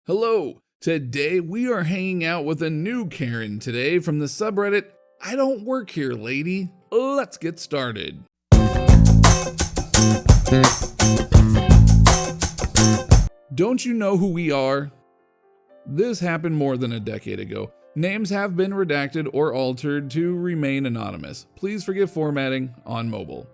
Hello! Today we are hanging out with a new Karen today from the subreddit I Don't Work Here Lady. Let's get started. Don't you know who we are? This happened more than a decade ago. Names have been redacted or altered to remain anonymous. Please forgive formatting on mobile.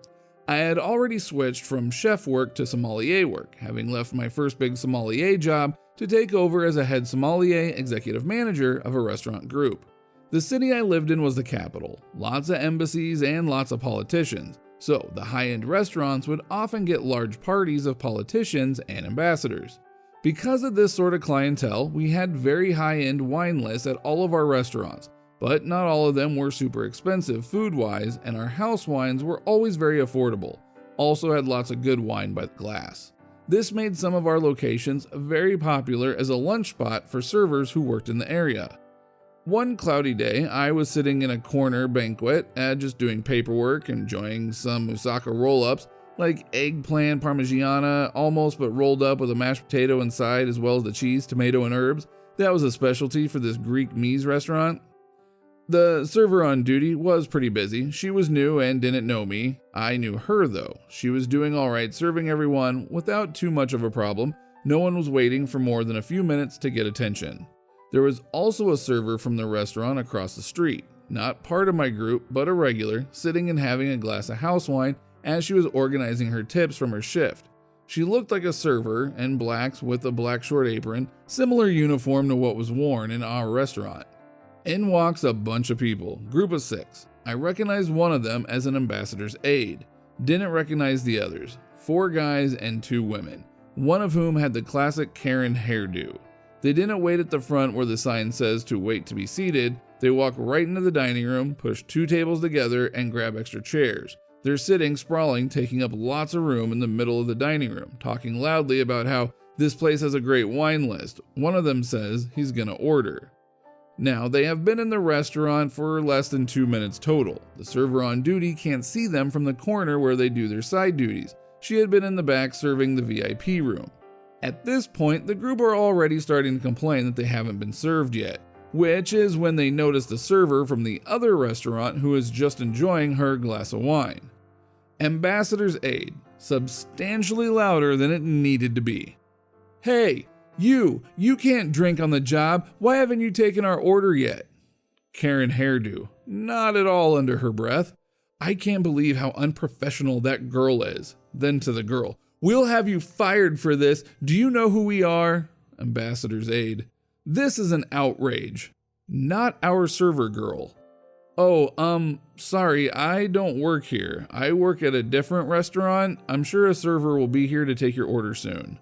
I had already switched from chef work to sommelier work, having left my first big sommelier job to take over as a head sommelier executive manager of a restaurant group. The city I lived in was the capital, lots of embassies and lots of politicians, so the high-end restaurants would often get large parties of politicians and ambassadors. Because of this sort of clientele, we had very high-end wine lists at all of our restaurants, but not all of them were super expensive food-wise, and our house wines were always very affordable. Also had lots of good wine by the glass. This made some of our locations very popular as a lunch spot for servers who worked in the area. One cloudy day, I was sitting in a corner banquet, just doing paperwork, enjoying some moussaka roll-ups, like eggplant parmigiana, almost but rolled up with a mashed potato inside as well as the cheese, tomato, and herbs. That was a specialty for this Greek Mies restaurant. The server on duty was pretty busy. She was new and didn't know me. I knew her though. She was doing alright serving everyone without too much of a problem. No one was waiting for more than a few minutes to get attention. There was also a server from the restaurant across the street, not part of my group, but a regular, sitting and having a glass of house wine as she was organizing her tips from her shift. She looked like a server in blacks with a black short apron, similar uniform to what was worn in our restaurant. In walks a bunch of people, group of 6. I recognized one of them as an ambassador's aide. Didn't recognize the others, 4 guys and 2 women, one of whom had the classic Karen hairdo. They didn't wait at the front where the sign says to wait to be seated. They walk right into the dining room, push 2 tables together, and grab extra chairs. They're sitting sprawling, taking up lots of room in the middle of the dining room, talking loudly about how this place has a great wine list. One of them says he's gonna order. Now, they have been in the restaurant for less than 2 minutes total. The server on duty can't see them from the corner where they do their side duties. She had been in the back serving the VIP room. At this point, the group are already starting to complain that they haven't been served yet, which is when they notice the server from the other restaurant who is just enjoying her glass of wine. Ambassador's aide, substantially louder than it needed to be. "Hey! You can't drink on the job. Why haven't you taken our order yet?" Karen hairdo, not at all under her breath. "I can't believe how unprofessional that girl is." Then to the girl, "We'll have you fired for this. Do you know who we are?" Ambassador's aide, "This is an outrage." "Not our server girl." "Oh, sorry, I don't work here. I work at a different restaurant. I'm sure a server will be here to take your order soon."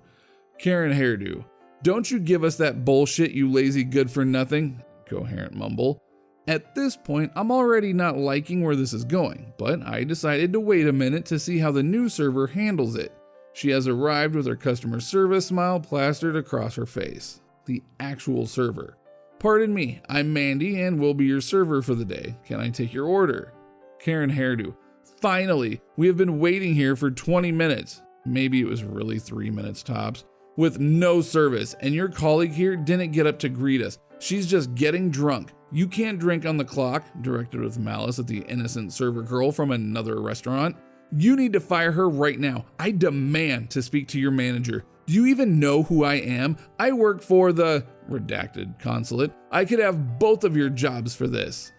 Karen hairdo, "Don't you give us that bullshit, you lazy good-for-nothing," coherent mumble. At this point, I'm already not liking where this is going, but I decided to wait a minute to see how the new server handles it. She has arrived with her customer service smile plastered across her face. The actual server. "Pardon me, I'm Mandy and will be your server for the day. Can I take your order?" Karen hairdo, "Finally, we have been waiting here for 20 minutes. Maybe it was really 3 minutes tops. With no service, and your colleague here didn't get up to greet us. She's just getting drunk. You can't drink on the clock," directed with malice at the innocent server girl from another restaurant. "You need to fire her right now. I demand to speak to your manager. Do you even know who I am? I work for the redacted consulate. I could have both of your jobs for this."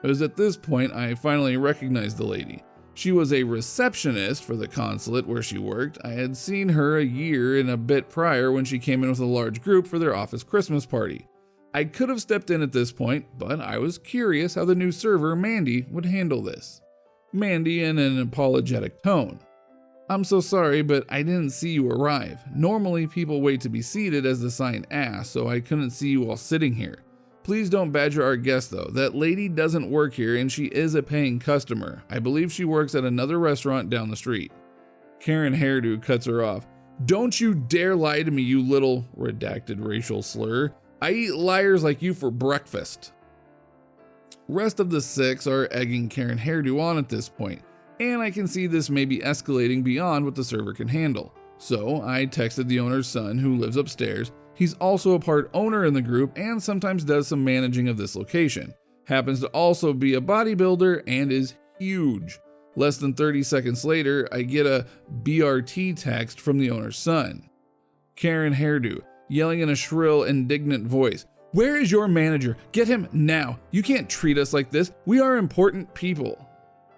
It was at this point I finally recognized the lady. She was a receptionist for the consulate where she worked. I had seen her a year and a bit prior when she came in with a large group for their office Christmas party. I could have stepped in at this point, but I was curious how the new server, Mandy, would handle this. Mandy in an apologetic tone. "I'm so sorry, but I didn't see you arrive. Normally people wait to be seated as the sign asks, so I couldn't see you while sitting here. Please don't badger our guest though. That lady doesn't work here and she is a paying customer. I believe she works at another restaurant down the street." Karen hairdo cuts her off. "Don't you dare lie to me, you little," redacted racial slur. "I eat liars like you for breakfast." Rest of the 6 are egging Karen hairdo on at this point, and I can see this may be escalating beyond what the server can handle. So I texted the owner's son, who lives upstairs, He's also a part owner in the group and sometimes does some managing of this location. Happens to also be a bodybuilder and is huge. Less than 30 seconds later, I get a BRT text from the owner's son. Karen Hairdo, yelling in a shrill, indignant voice, "Where is your manager? Get him now. You can't treat us like this. We are important people."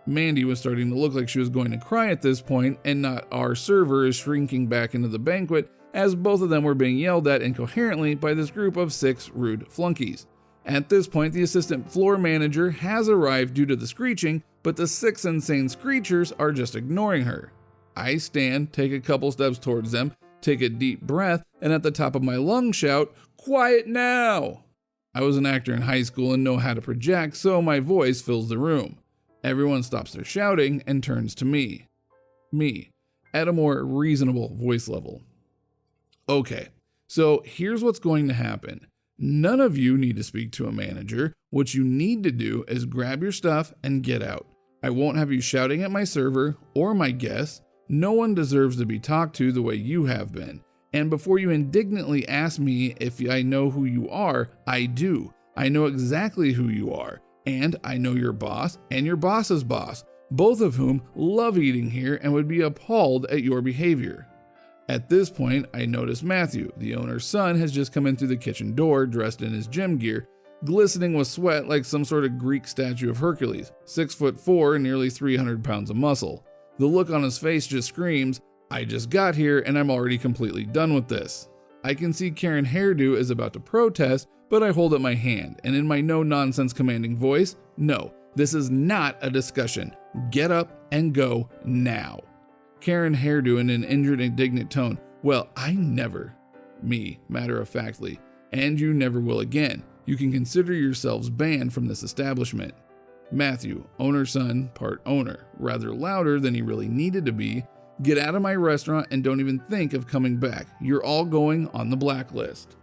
Mandy was starting to look like she was going to cry at this point, and not our server is shrinking back into the banquet as both of them were being yelled at incoherently by this group of 6 rude flunkies. At this point, the assistant floor manager has arrived due to the screeching, but the 6 insane screechers are just ignoring her. I stand, take a couple steps towards them, take a deep breath, and at the top of my lungs shout, "Quiet now!" I was an actor in high school and know how to project, so my voice fills the room. Everyone stops their shouting and turns to me. Me, at a more reasonable voice level. Okay, so here's what's going to happen. None of you need to speak to a manager. What you need to do is grab your stuff and get out. I won't have you shouting at my server or my guests. No one deserves to be talked to the way you have been. And before you indignantly ask me if I know who you are, I do. I know exactly who you are. And I know your boss and your boss's boss, both of whom love eating here and would be appalled at your behavior. At this point, I notice Matthew, the owner's son, has just come in through the kitchen door dressed in his gym gear, glistening with sweat like some sort of Greek statue of Hercules, 6'4" and nearly 300 pounds of muscle. The look on his face just screams, "I just got here and I'm already completely done with this." I can see Karen Hairdo is about to protest, but I hold up my hand, and in my no-nonsense commanding voice, "No, this is not a discussion. Get up and go now." Karen Hairdo in an injured, indignant tone, "Well, I never." Me, matter-of-factly, "And you never will again. You can consider yourselves banned from this establishment." Matthew, owner's son, part owner, rather louder than he really needed to be, "Get out of my restaurant and don't even think of coming back. You're all going on the blacklist."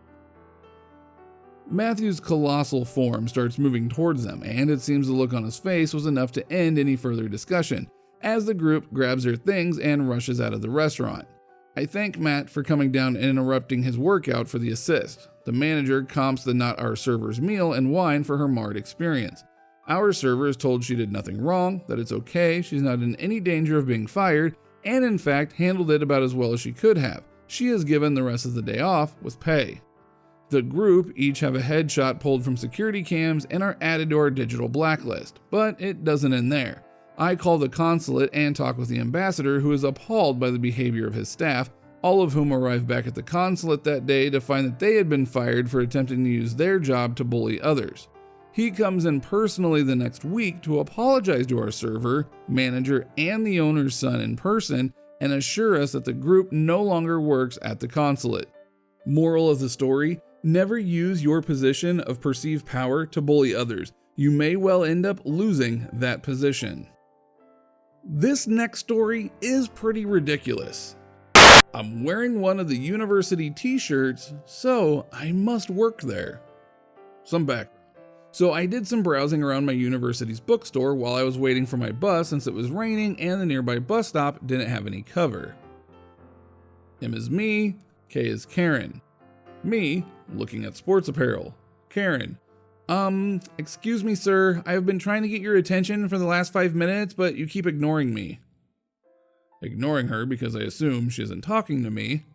Matthew's colossal form starts moving towards them, and it seems the look on his face was enough to end any further discussion, as the group grabs their things and rushes out of the restaurant. I thank Matt for coming down and interrupting his workout for the assist. The manager comps the not our server's meal and wine for her marred experience. Our server is told she did nothing wrong, that it's okay, she's not in any danger of being fired, and in fact handled it about as well as she could have. She is given the rest of the day off with pay. The group each have a headshot pulled from security cams and are added to our digital blacklist, but it doesn't end there. I call the consulate and talk with the ambassador, who is appalled by the behavior of his staff, all of whom arrived back at the consulate that day to find that they had been fired for attempting to use their job to bully others. He comes in personally the next week to apologize to our server, manager, and the owner's son in person and assure us that the group no longer works at the consulate. Moral of the story: never use your position of perceived power to bully others. You may well end up losing that position. This next story is pretty ridiculous. I'm wearing one of the university t-shirts, so I must work there. Some background. So I did some browsing around my university's bookstore while I was waiting for my bus since it was raining and the nearby bus stop didn't have any cover. M is me, K is Karen. Me, looking at sports apparel. Karen, excuse me sir, I have been trying to get your attention for the last 5 minutes, but you keep ignoring me. Ignoring her because I assume she isn't talking to me.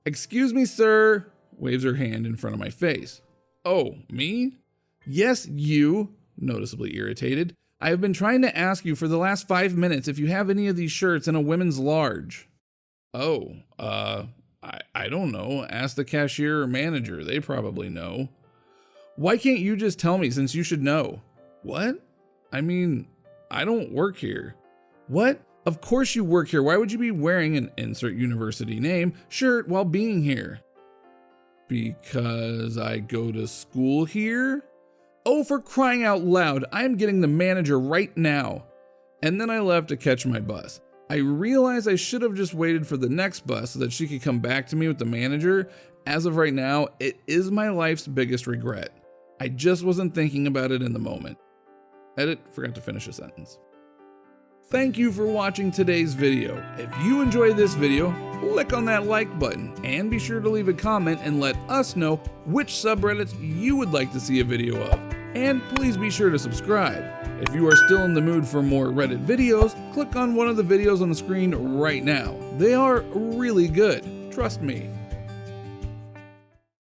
Excuse me sir, waves her hand in front of my face. Oh, me? Yes, you, noticeably irritated. I have been trying to ask you for the last 5 minutes if you have any of these shirts in a women's large. Oh, I don't know. Ask the cashier or manager. They probably know. Why can't you just tell me since you should know? What? I mean, I don't work here. What? Of course you work here. Why would you be wearing an insert university name shirt while being here? Because I go to school here? Oh, for crying out loud, I am getting the manager right now. And then I left to catch my bus. I realized I should have just waited for the next bus so that she could come back to me with the manager. As of right now, it is my life's biggest regret. I just wasn't thinking about it in the moment. Edit, forgot to finish a sentence. Thank you for watching today's video. If you enjoyed this video, click on that like button and be sure to leave a comment and let us know which subreddits you would like to see a video of. And please be sure to subscribe. If you are still in the mood for more Reddit videos, click on one of the videos on the screen right now. They are really good, trust me.